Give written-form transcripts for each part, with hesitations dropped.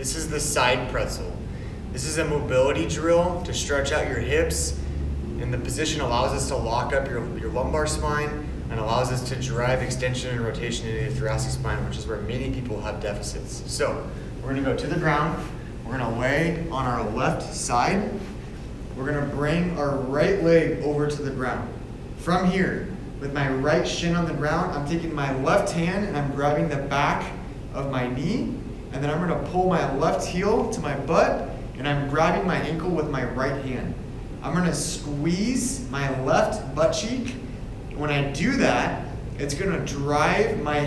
This is the side pretzel. This is a mobility drill to stretch out your hips, and the position allows us to lock up your lumbar spine and allows us to drive extension and rotation into the thoracic spine, which is where many people have deficits. So we're gonna go to the ground. We're gonna lay on our left side. We're gonna bring our right leg over to the ground. From here, with my right shin on the ground, I'm taking my left hand and I'm grabbing the back of my knee, and then I'm gonna pull my left heel to my butt, and I'm grabbing my ankle with my right hand. I'm gonna squeeze my left butt cheek. When I do that, it's gonna drive my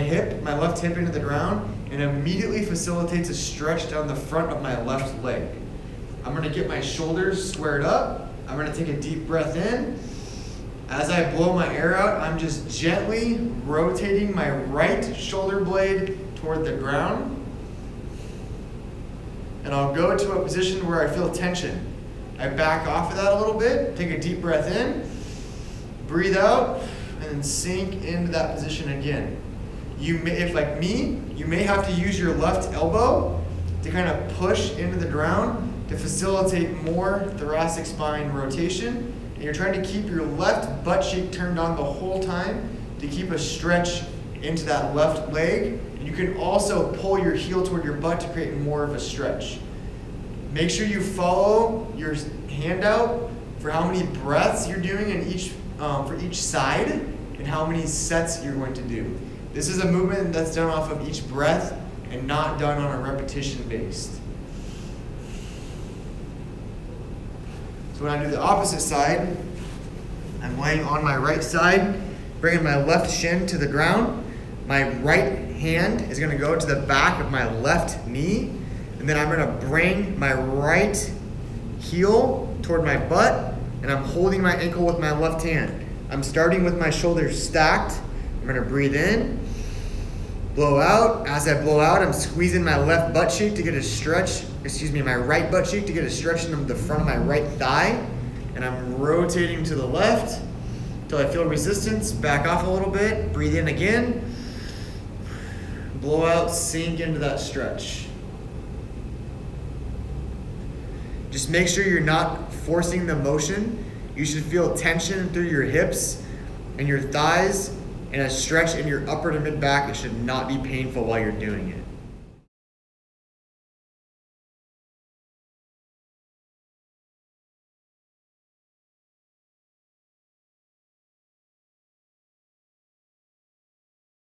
left hip into the ground, and immediately facilitates a stretch down the front of my left leg. I'm gonna get my shoulders squared up. I'm gonna take a deep breath in. As I blow my air out, I'm just gently rotating my right shoulder blade toward the ground. And I'll go to a position where I feel tension. I back off of that a little bit, take a deep breath in, breathe out, and then sink into that position again. If like me, you may have to use your left elbow to kind of push into the ground to facilitate more thoracic spine rotation. And you're trying to keep your left butt cheek turned on the whole time to keep a stretch into that left leg. And you can also pull your heel toward your butt to create more of a stretch. Make sure you follow your handout for how many breaths you're doing for each side and how many sets you're going to do. This is a movement that's done off of each breath and not done on a repetition based. So when I do the opposite side, I'm laying on my right side, bringing my left shin to the ground. My right hand is gonna go to the back of my left knee, and then I'm gonna bring my right heel toward my butt, and I'm holding my ankle with my left hand. I'm starting with my shoulders stacked. I'm gonna breathe in, blow out. As I blow out, I'm squeezing my left butt cheek to get a stretch, my right butt cheek to get a stretch in the front of my right thigh. And I'm rotating to the left until I feel resistance, back off a little bit, breathe in again, blow out, sink into that stretch. Just make sure you're not forcing the motion. You should feel tension through your hips and your thighs and a stretch in your upper to mid back. It should not be painful while you're doing it.